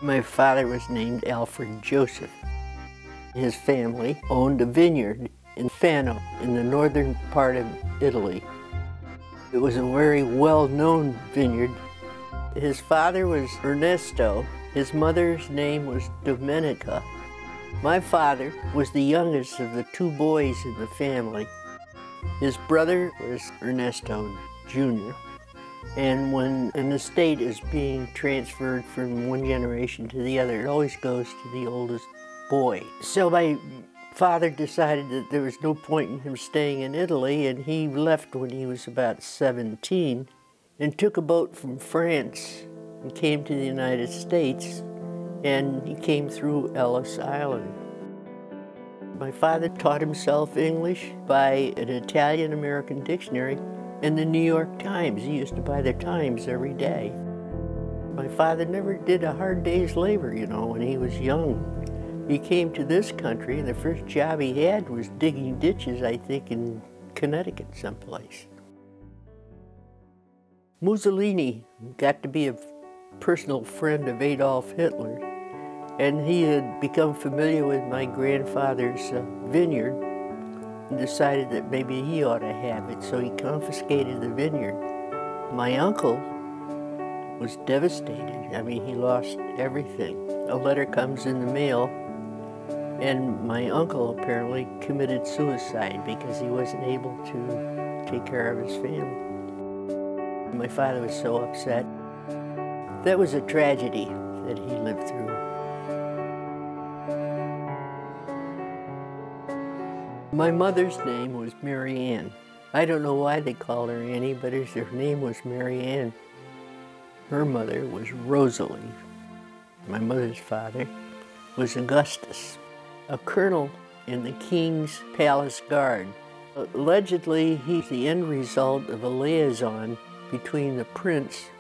My father was named Alfred Joseph. His family owned a vineyard in Fano, in the northern part of Italy. It was a very well-known vineyard. His father was Ernesto. His mother's name was Domenica. My father was the youngest of the two boys in the family. His brother was Ernesto Jr. And when an estate is being transferred from one generation to the other, it always goes to the oldest boy. So my father decided that there was no point in him staying in Italy, and he left when he was about 17 and took a boat from France and came to the United States, and he came through Ellis Island. My father taught himself English by an Italian-American dictionary and the New York Times. He used to buy the Times every day. My father never did a hard day's labor, you know, when he was young. He came to this country, and the first job he had was digging ditches, I think, in Connecticut someplace. Mussolini got to be a personal friend of Adolf Hitler, and he had become familiar with my grandfather's vineyard and decided that maybe he ought to have it, so he confiscated the vineyard. My uncle was devastated. I mean, he lost everything. A letter comes in the mail, and my uncle apparently committed suicide because he wasn't able to take care of his family. My father was so upset. That was a tragedy that he lived through. My mother's name was Mary Ann. I don't know why they called her Annie, but her name was Mary Ann. Her mother was Rosalie. My mother's father was Augustus, a colonel in the King's Palace Guard. Allegedly, he's the end result of a liaison between the prince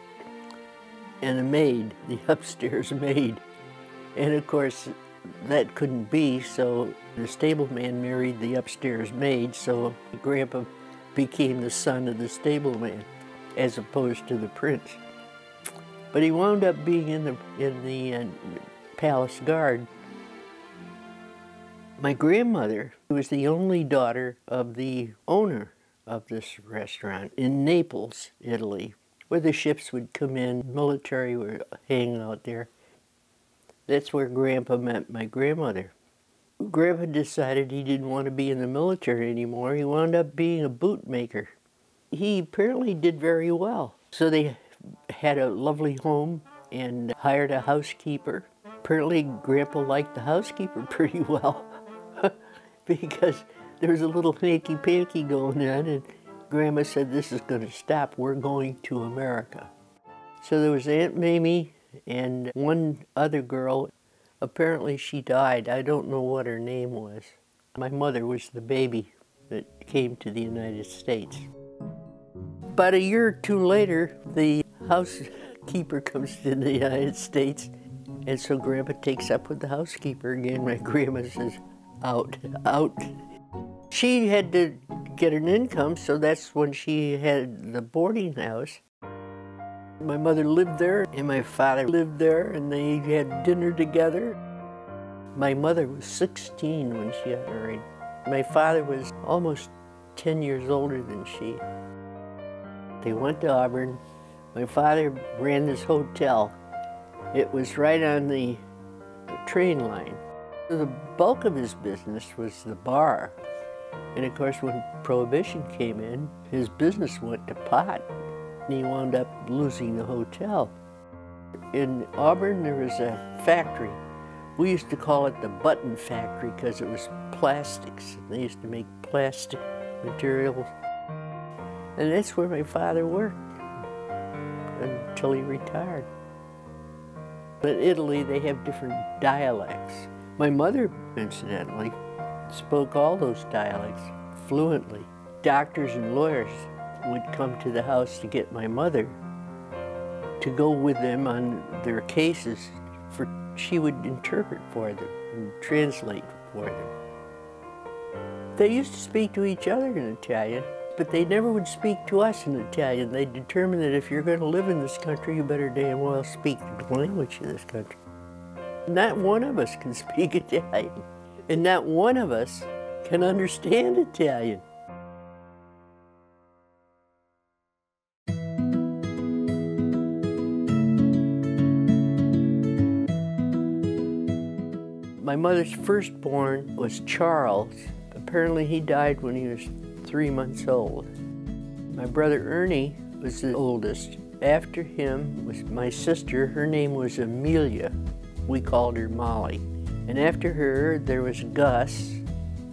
and a maid, the upstairs maid. And of course, that couldn't be, so the stableman married the upstairs maid, so Grandpa became the son of the stableman, as opposed to the prince. But he wound up being in the palace guard. My grandmother was the only daughter of the owner of this restaurant in Naples, Italy, where the ships would come in, military were hanging out there. That's where Grandpa met my grandmother. Grandpa decided he didn't want to be in the military anymore. He wound up being a bootmaker. He apparently did very well. So they had a lovely home and hired a housekeeper. Apparently Grandpa liked the housekeeper pretty well because there was a little hanky-panky going on, and Grandma said, "This is going to stop. We're going to America." So there was Aunt Mamie and one other girl. Apparently she died. I don't know what her name was. My mother was the baby that came to the United States. About a year or two later, the housekeeper comes to the United States, and so Grandpa takes up with the housekeeper again. My grandma says, out, out. She had to get an income, so that's when she had the boarding house. My mother lived there, and my father lived there, and they had dinner together. My mother was 16 when she got married. My father was almost 10 years older than she. They went to Auburn. My father ran this hotel. It was right on the train line. The bulk of his business was the bar. And of course, when Prohibition came in, his business went to pot. And he wound up losing the hotel. In Auburn, there was a factory. We used to call it the button factory because it was plastics. They used to make plastic materials. And that's where my father worked until he retired. In Italy, they have different dialects. My mother, incidentally, spoke all those dialects fluently. Doctors and lawyers would come to the house to get my mother to go with them on their cases. She would interpret for them and translate for them. They used to speak to each other in Italian, but they never would speak to us in Italian. They determined that if you're going to live in this country, you better damn well speak the language of this country. Not one of us can speak Italian, and not one of us can understand Italian. My mother's firstborn was Charles. Apparently he died when he was 3 months old. My brother Ernie was the oldest. After him was my sister. Her name was Amelia. We called her Molly. And after her, there was Gus.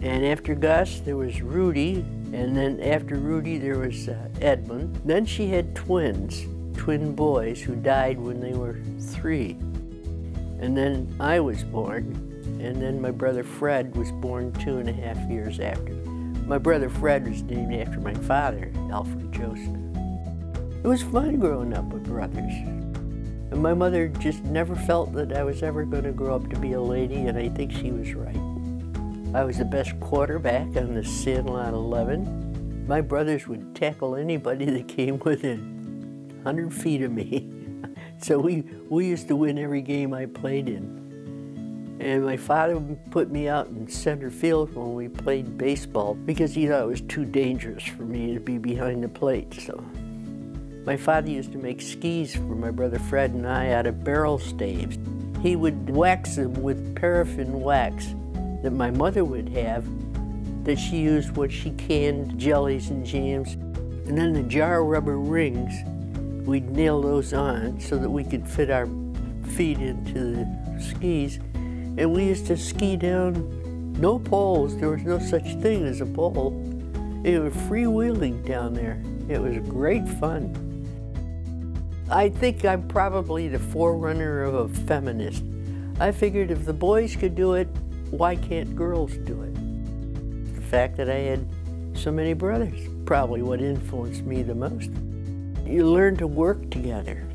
And after Gus, there was Rudy. And then after Rudy, there was Edmund. Then she had twins, twin boys, who died when they were 3. And then I was born. And then my brother Fred was born 2.5 years after. My brother Fred was named after my father, Alfred Joseph. It was fun growing up with brothers. And my mother just never felt that I was ever going to grow up to be a lady, and I think she was right. I was the best quarterback on the Sandlot 11. My brothers would tackle anybody that came within 100 feet of me. So we used to win every game I played in. And my father put me out in center field when we played baseball because he thought it was too dangerous for me to be behind the plate. So my father used to make skis for my brother Fred and I out of barrel staves. He would wax them with paraffin wax that my mother would have, that she used when she canned jellies and jams. And then the jar rubber rings, we'd nail those on so that we could fit our feet into the skis. And we used to ski down, no poles. There was no such thing as a pole. It was freewheeling down there. It was great fun. I think I'm probably the forerunner of a feminist. I figured if the boys could do it, why can't girls do it? The fact that I had so many brothers, probably what influenced me the most. You learn to work together,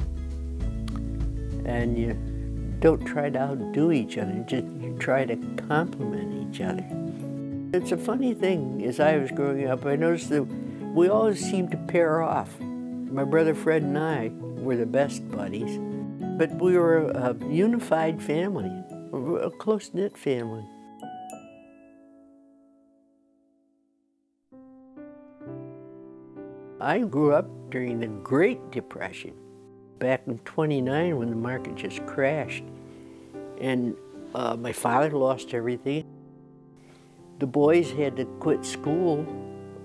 and you don't try to outdo each other, just you try to complement each other. It's a funny thing, as I was growing up, I noticed that we always seemed to pair off. My brother Fred and I were the best buddies, but we were a unified family, a close-knit family. I grew up during the Great Depression, back in '29 when the market just crashed. And my father lost everything. The boys had to quit school,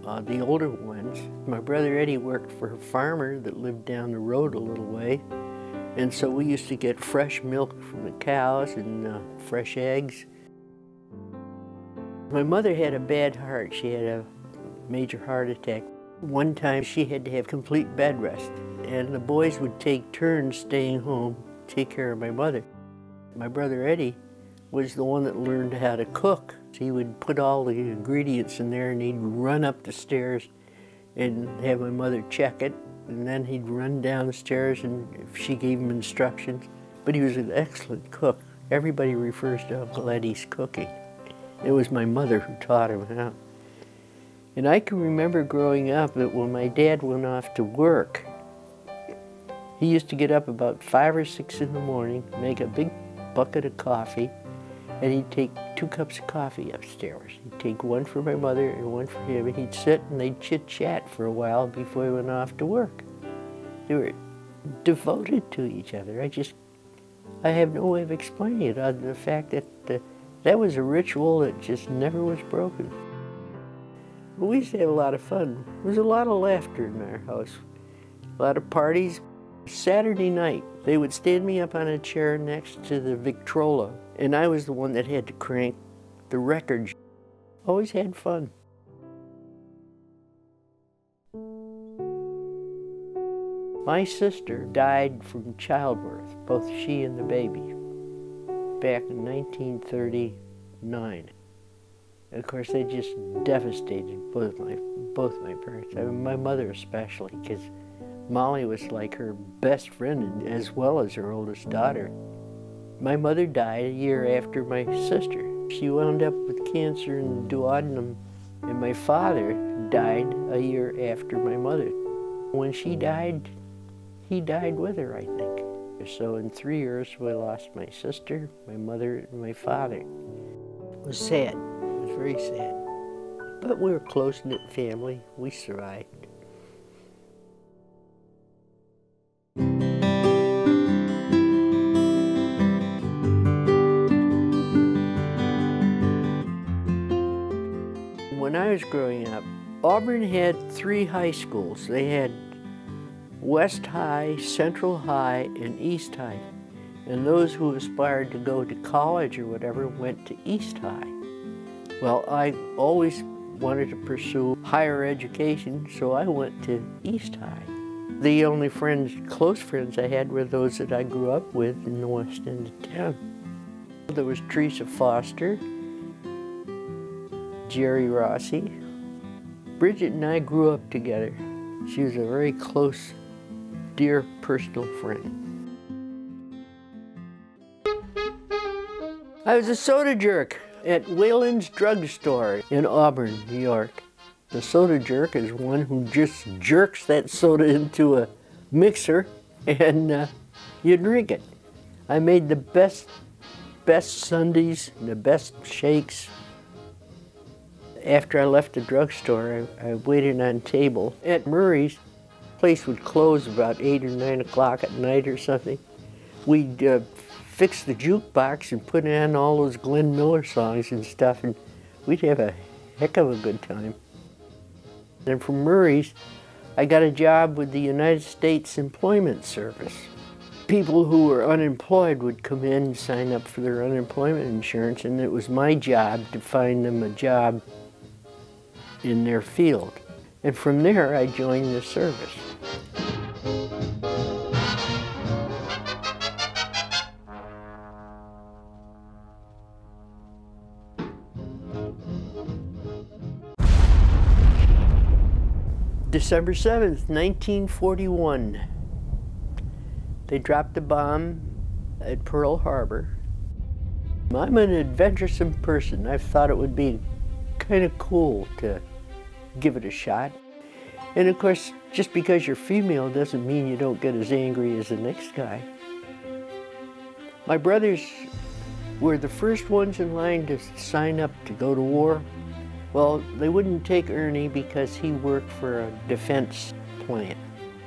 the older ones. My brother Eddie worked for a farmer that lived down the road a little way. And so we used to get fresh milk from the cows and fresh eggs. My mother had a bad heart. She had a major heart attack. One time she had to have complete bed rest, and the boys would take turns staying home, take care of my mother. My brother Eddie was the one that learned how to cook. He would put all the ingredients in there and he'd run up the stairs and have my mother check it, and then he'd run down the stairs and if she gave him instructions. But he was an excellent cook. Everybody refers to Uncle Eddie's cooking. It was my mother who taught him how. And I can remember growing up that when my dad went off to work, he used to get up about 5 or 6 in the morning, make a big bucket of coffee, and he'd take 2 cups of coffee upstairs. He'd take one for my mother and one for him, and he'd sit and they'd chit-chat for a while before he went off to work. They were devoted to each other. I have no way of explaining it other than the fact that that was a ritual that just never was broken. We used to have a lot of fun. There was a lot of laughter in our house, a lot of parties. Saturday night, they would stand me up on a chair next to the Victrola, and I was the one that had to crank the record. Always had fun. My sister died from childbirth, both she and the baby, back in 1939. Of course, they just devastated both my parents. I mean, my mother especially, because Molly was like her best friend as well as her oldest daughter. My mother died a year after my sister. She wound up with cancer in the duodenum, and my father died a year after my mother. When she died, he died with her, I think. So in 3 years, I lost my sister, my mother, and my father. It was sad. It was very sad. But we were a close-knit family. We survived. When I was growing up, Auburn had 3 high schools. They had West High, Central High, and East High. And those who aspired to go to college or whatever went to East High. Well, I always wanted to pursue higher education, so I went to East High. The only close friends I had were those that I grew up with in the west end of town. There was Teresa Foster, Jerry Rossi. Bridget and I grew up together. She was a very close, dear personal friend. I was a soda jerk at Whalen's drugstore in Auburn, New York. The soda jerk is one who just jerks that soda into a mixer and you drink it. I made the best sundaes, the best shakes. After I left the drugstore, I waited on a table at Murray's. The place would close about 8 or 9 o'clock at night or something. We'd fix the jukebox and put in all those Glenn Miller songs and stuff, and we'd have a heck of a good time. Then from Murray's, I got a job with the United States Employment Service. People who were unemployed would come in and sign up for their unemployment insurance, and it was my job to find them a job in their field. And from there, I joined the service. December 7th, 1941. They dropped a bomb at Pearl Harbor. I'm an adventuresome person. I thought it would be kind of cool to give it a shot. And of course, just because you're female doesn't mean you don't get as angry as the next guy. My brothers were the first ones in line to sign up to go to war. Well, they wouldn't take Ernie because he worked for a defense plant.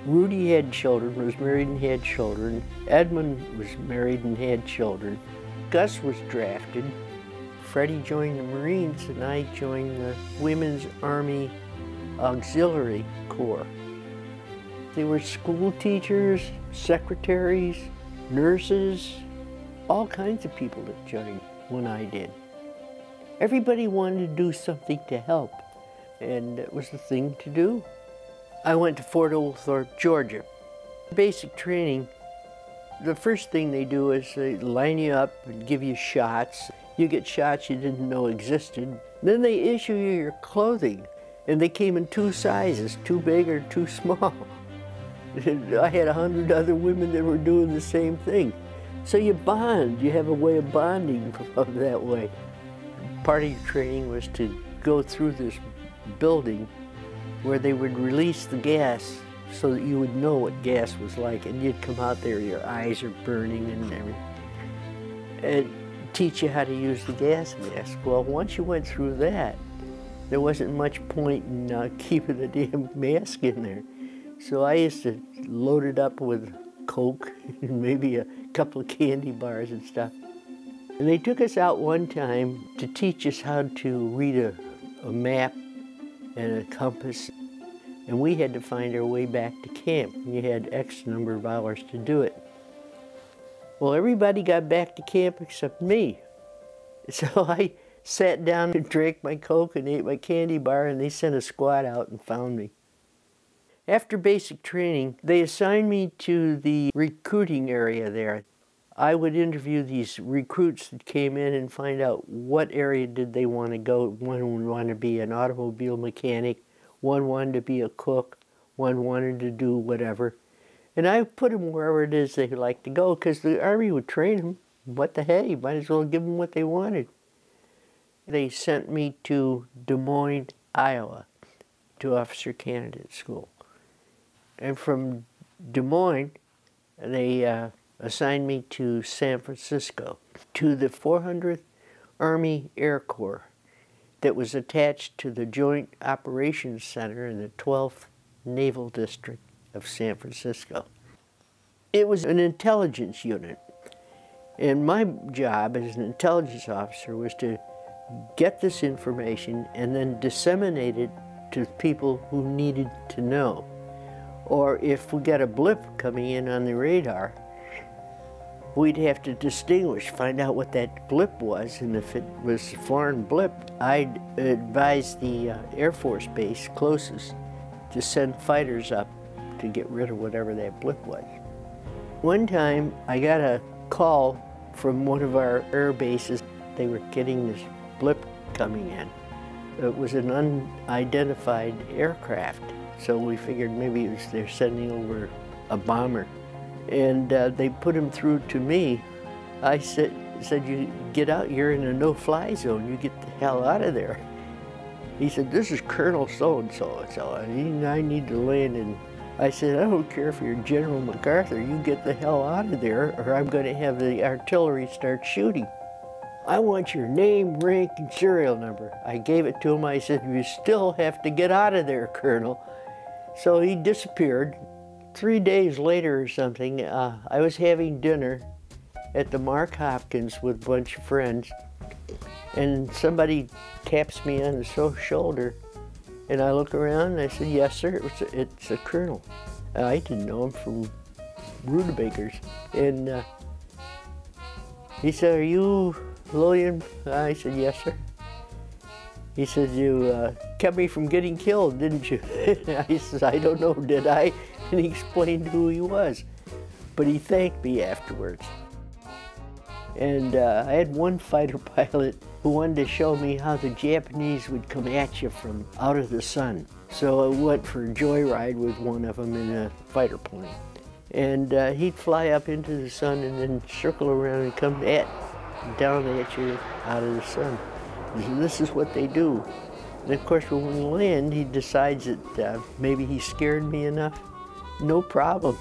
Rudy had children, was married and had children. Edmund was married and had children. Gus was drafted. Freddie joined the Marines and I joined the Women's Army Auxiliary Corps. They were school teachers, secretaries, nurses, all kinds of people that joined when I did. Everybody wanted to do something to help, and it was the thing to do. I went to Fort Oglethorpe, Georgia. Basic training, the first thing they do is they line you up and give you shots. You get shots you didn't know existed. Then they issue you your clothing, and they came in 2 sizes, too big or too small. I had 100 other women that were doing the same thing. So you bond, you have a way of bonding that way. Part of your training was to go through this building where they would release the gas so that you would know what gas was like, and you'd come out there, your eyes are burning and everything. And teach you how to use the gas mask. Well, once you went through that, there wasn't much point in keeping the damn mask in there. So I used to load it up with Coke and maybe a couple of candy bars and stuff. And they took us out one time to teach us how to read a map and a compass. And we had to find our way back to camp. You had X number of hours to do it. Well, everybody got back to camp except me. So I sat down and drank my Coke and ate my candy bar, and they sent a squad out and found me. After basic training, they assigned me to the recruiting area there. I would interview these recruits that came in and find out what area did they want to go. One would want to be an automobile mechanic, one wanted to be a cook, one wanted to do whatever. And I put them wherever it is they like to go, because the Army would train them. What the hell, you might as well give them what they wanted. They sent me to Des Moines, Iowa, to officer candidate school. And from Des Moines, they assigned me to San Francisco, to the 400th Army Air Corps that was attached to the Joint Operations Center in the 12th Naval District of San Francisco. It was an intelligence unit, and my job as an intelligence officer was to get this information and then disseminate it to people who needed to know. Or if we got a blip coming in on the radar, we'd have to distinguish, find out what that blip was, and if it was a foreign blip, I'd advise the Air Force base closest to send fighters up to get rid of whatever that blip was. One time, I got a call from one of our air bases. They were getting this blip coming in. It was an unidentified aircraft, so we figured maybe they're sending over a bomber. And they put him through to me. I said, you get out, you're in a no-fly zone, you get the hell out of there. He said, this is Colonel so-and-so, so I need to land. And I said, I don't care if you're General MacArthur, you get the hell out of there or I'm going to have the artillery start shooting. I want your name, rank, and serial number. I gave it to him. I said, you still have to get out of there, Colonel. So he disappeared. 3 days later or something, I was having dinner at the Mark Hopkins with a bunch of friends, and somebody taps me on the shoulder, and I look around and I said, yes, sir, it's a colonel. I didn't know him from Rudebakers. And he said, are you Lillian? I said, yes, sir. He said, you kept me from getting killed, didn't you? I said, I don't know, did I? And he explained who he was. But he thanked me afterwards. And I had one fighter pilot who wanted to show me how the Japanese would come at you from out of the sun. So I went for a joyride with one of them in a fighter plane. And he'd fly up into the sun and then circle around and come down at you out of the sun. And this is what they do. And of course, when we land, he decides that maybe he scared me enough. No problem.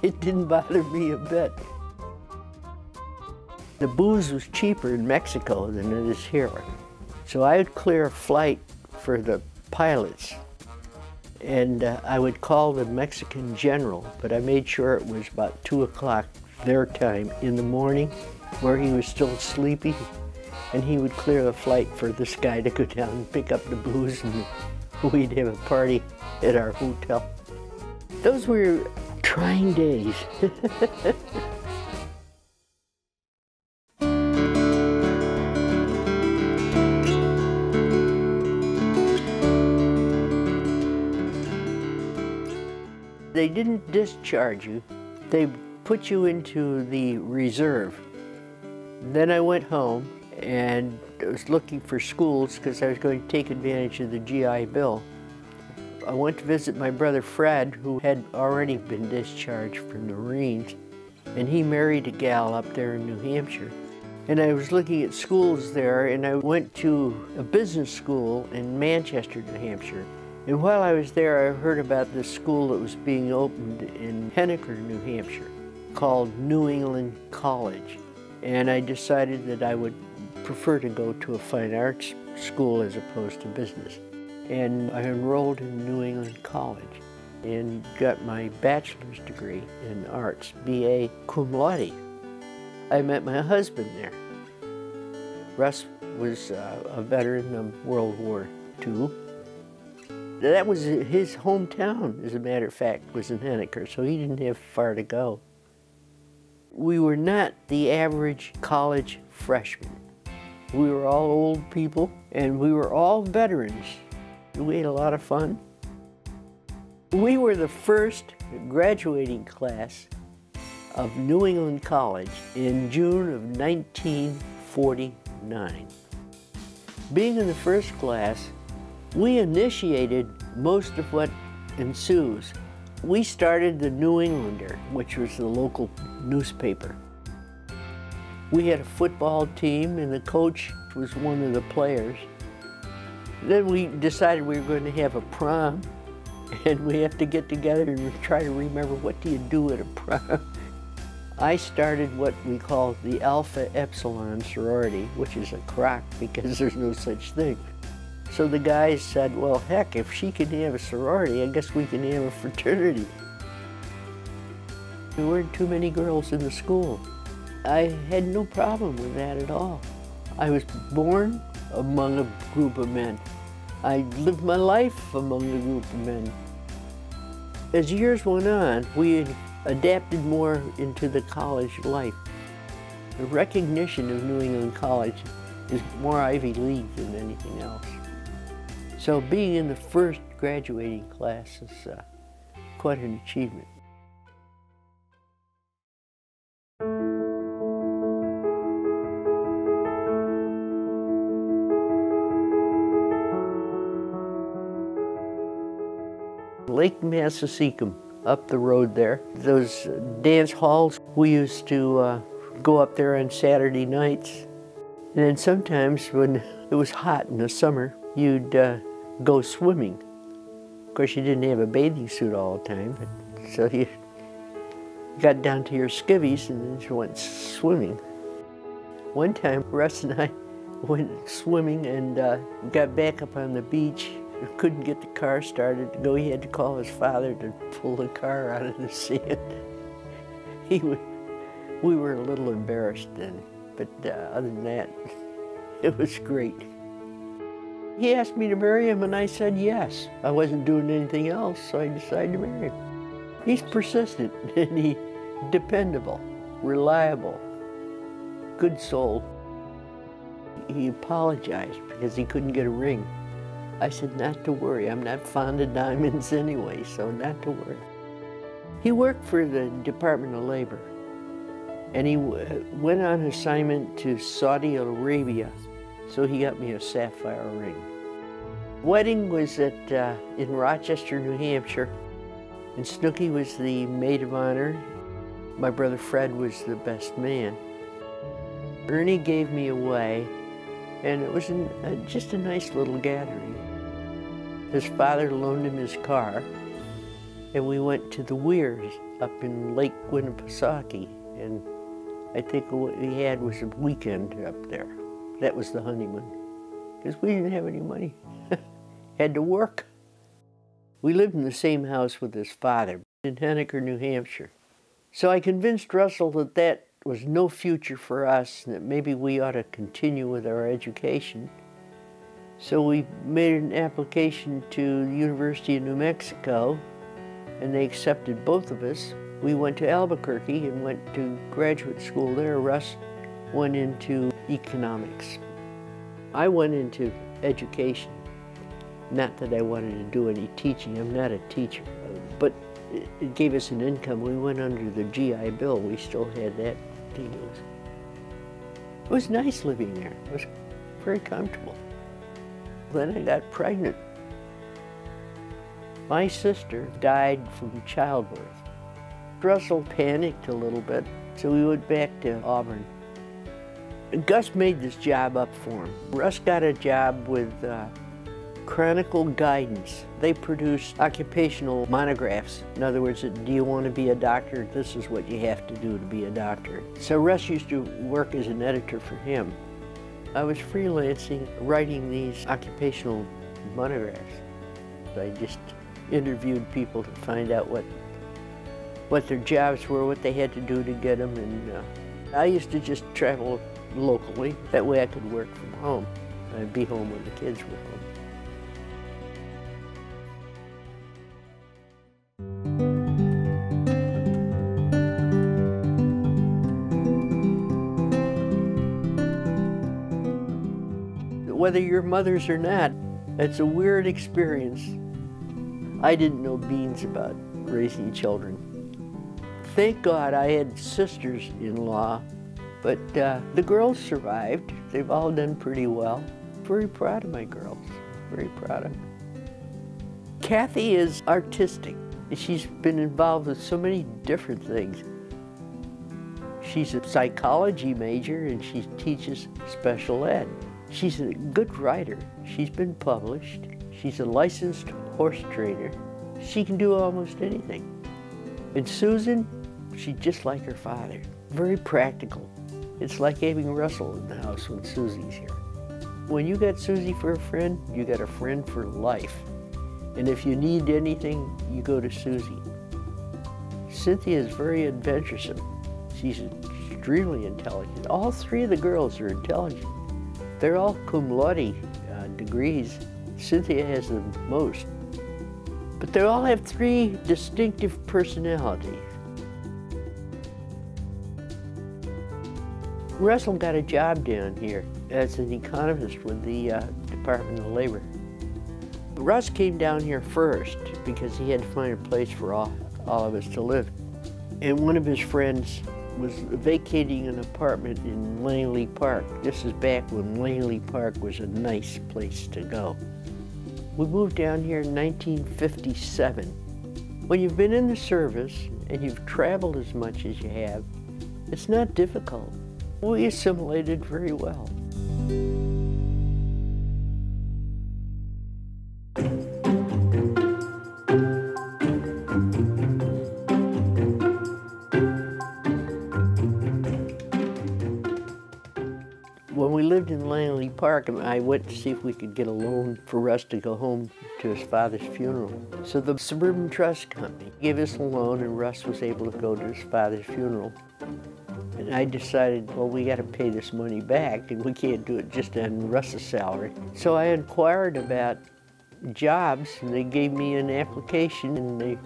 It didn't bother me a bit. The booze was cheaper in Mexico than it is here. So I would clear a flight for the pilots, and I would call the Mexican general, but I made sure it was about 2 o'clock their time in the morning, where he was still sleepy, and he would clear the flight for this guy to go down and pick up the booze, and we'd have a party at our hotel. Those were trying days. They didn't discharge you. They put you into the reserve. Then I went home and I was looking for schools because I was going to take advantage of the GI Bill. I went to visit my brother Fred, who had already been discharged from the Marines, and he married a gal up there in New Hampshire. And I was looking at schools there, and I went to a business school in Manchester, New Hampshire. And while I was there, I heard about this school that was being opened in Henniker, New Hampshire, called New England College. And I decided that I would prefer to go to a fine arts school as opposed to business. And I enrolled in New England College and got my bachelor's degree in arts, B.A. cum laude. I met my husband there. Russ was a veteran of World War II. That was his hometown, as a matter of fact, was in Henniker, so he didn't have far to go. We were not the average college freshman. We were all old people, and we were all veterans. We had a lot of fun. We were the first graduating class of New England College in June of 1949. Being in the first class, we initiated most of what ensues. We started the New Englander, which was the local newspaper. We had a football team, and the coach was one of the players. Then we decided we were going to have a prom, and we have to get together and try to remember what do you do at a prom. I started what we call the Alpha Epsilon sorority, which is a crock because there's no such thing. So the guys said, well, heck, if she can have a sorority, I guess we can have a fraternity. There weren't too many girls in the school. I had no problem with that at all. I was born among a group of men. I lived my life among a group of men. As years went on, we adapted more into the college life. The recognition of New England College is more Ivy League than anything else. So being in the first graduating class is quite an achievement. Lake Massasecum, up the road there. Those dance halls, we used to go up there on Saturday nights. And then sometimes when it was hot in the summer, you'd go swimming. Of course, you didn't have a bathing suit all the time, so you got down to your skivvies and then you went swimming. One time, Russ and I went swimming and got back up on the beach. Couldn't get the car started to go. He had to call his father to pull the car out of the sand. We were a little embarrassed then, but other than that, it was great. He asked me to marry him and I said yes. I wasn't doing anything else, so I decided to marry him. He's persistent and he's dependable, reliable, good soul. He apologized because he couldn't get a ring. I said, not to worry, I'm not fond of diamonds anyway, so not to worry. He worked for the Department of Labor, and he went on assignment to Saudi Arabia, so he got me a sapphire ring. Wedding was in Rochester, New Hampshire, and Snooky was the maid of honor. My brother Fred was the best man. Ernie gave me away, and it was just a nice little gathering. His father loaned him his car, and we went to the Weirs up in Lake Winnipesaukee, and I think what we had was a weekend up there. That was the honeymoon, because we didn't have any money. Had to work. We lived in the same house with his father in Henniker, New Hampshire. So I convinced Russell that that was no future for us and that maybe we ought to continue with our education. So we made an application to the University of New Mexico, and they accepted both of us. We went to Albuquerque and went to graduate school there. Russ went into economics. I went into education. Not that I wanted to do any teaching. I'm not a teacher, but it gave us an income. We went under the GI Bill. We still had that to use. It was nice living there. It was very comfortable. Then I got pregnant. My sister died from childbirth. Russell panicked a little bit, so we went back to Auburn. Gus made this job up for him. Russ got a job with Chronicle Guidance. They produced occupational monographs. In other words, do you want to be a doctor? This is what you have to do to be a doctor. So Russ used to work as an editor for him. I was freelancing, writing these occupational monographs. I just interviewed people to find out what their jobs were, what they had to do to get them, and I used to just travel locally. That way I could work from home. I'd be home when the kids were home. Whether you're mothers or not, it's a weird experience. I didn't know beans about raising children. Thank God I had sisters-in-law, but the girls survived. They've all done pretty well. Very proud of my girls, very proud of them. Kathy is artistic. She's been involved with so many different things. She's a psychology major and she teaches special ed. She's a good writer. She's been published. She's a licensed horse trainer. She can do almost anything. And Susan, She's just like her father, very practical. It's like having Russell in the house when Susie's here. When you got Susie for a friend, you got a friend for life. And if you need anything, you go to Susie. Cynthia is very adventuresome. She's extremely intelligent. All three of the girls are intelligent. They're all cum laude degrees. Cynthia has the most. But they all have three distinctive personalities. Russell got a job down here as an economist with the Department of Labor. Russ came down here first because he had to find a place for all of us to live. And one of his friends was vacating an apartment in Langley Park. This is back when Langley Park was a nice place to go. We moved down here in 1957. When you've been in the service and you've traveled as much as you have, it's not difficult. We assimilated very well. When we lived in Langley Park, I went to see if we could get a loan for Russ to go home to his father's funeral. So the Suburban Trust Company gave us a loan, and Russ was able to go to his father's funeral. And I decided, well, we got to pay this money back, and we can't do it just on Russ's salary. So I inquired about jobs, and they gave me an application, and they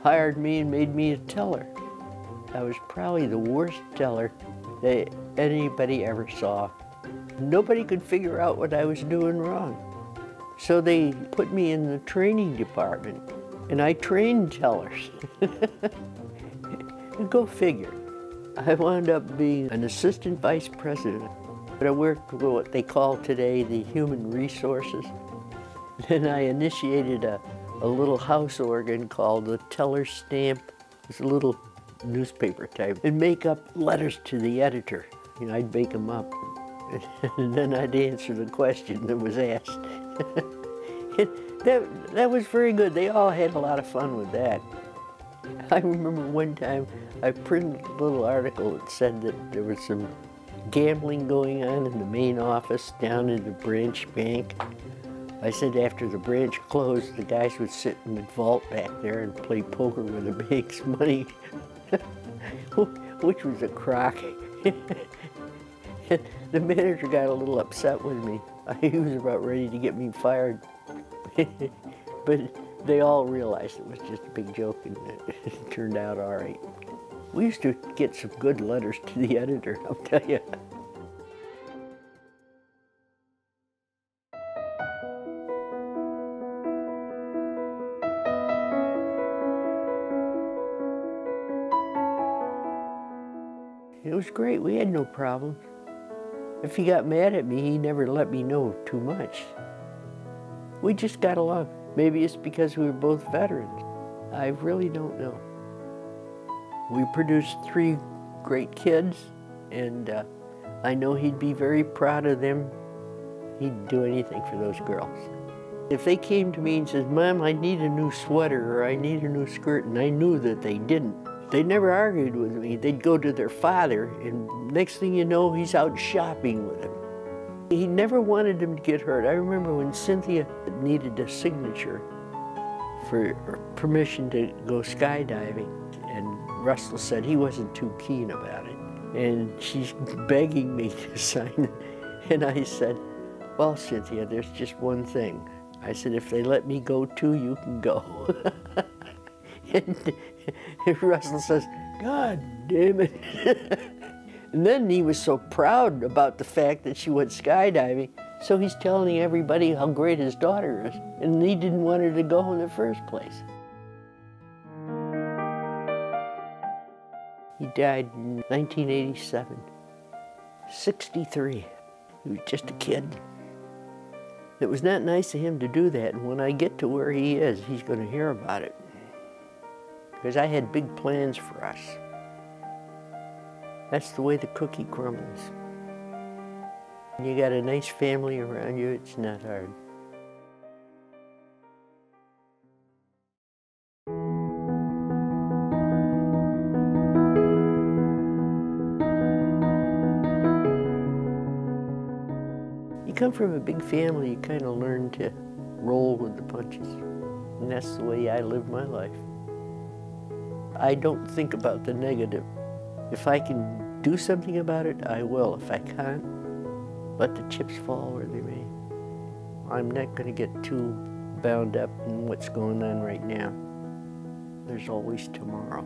hired me and made me a teller. I was probably the worst teller that anybody ever saw. Nobody could figure out what I was doing wrong. So they put me in the training department, and I trained tellers. And go figure. I wound up being an assistant vice president. But I worked with what they call today the human resources. Then I initiated a little house organ called the teller stamp. It's a little newspaper type, and make up letters to the editor. You know, I'd make them up, and then I'd answer the question that was asked. that was very good. They all had a lot of fun with that. I remember one time I printed a little article that said that there was some gambling going on in the main office down in the branch bank. I said after the branch closed, the guys would sit in the vault back there and play poker with the bank's money, which was a crock. And the manager got a little upset with me. He was about ready to get me fired. But they all realized it was just a big joke, and it turned out all right. We used to get some good letters to the editor, I'll tell you. It was great. We had no problems. If he got mad at me, he never let me know too much. We just got along. Maybe it's because we were both veterans. I really don't know. We produced 3 great kids, and I know he'd be very proud of them. He'd do anything for those girls. If they came to me and said, "Mom, I need a new sweater," or "I need a new skirt," and I knew that they didn't, they never argued with me. They'd go to their father, and next thing you know, he's out shopping with him. He never wanted them to get hurt. I remember when Cynthia needed a signature for permission to go skydiving, and Russell said he wasn't too keen about it. And she's begging me to sign it. And I said, "Well, Cynthia, there's just one thing." I said, "If they let me go too, you can go." And Russell says, "God damn it." And then he was so proud about the fact that she went skydiving, so he's telling everybody how great his daughter is, and he didn't want her to go in the first place. He died in 1987, 63. He was just a kid. It was not nice of him to do that, and when I get to where he is, he's going to hear about it. Because I had big plans for us. That's the way the cookie crumbles. When you got a nice family around you, it's not hard. come from a big family, you kind of learn to roll with the punches. And that's the way I live my life. I don't think about the negative. If I can do something about it, I will. If I can't, let the chips fall where they may. I'm not going to get too bound up in what's going on right now. There's always tomorrow.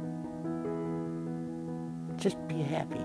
Just be happy.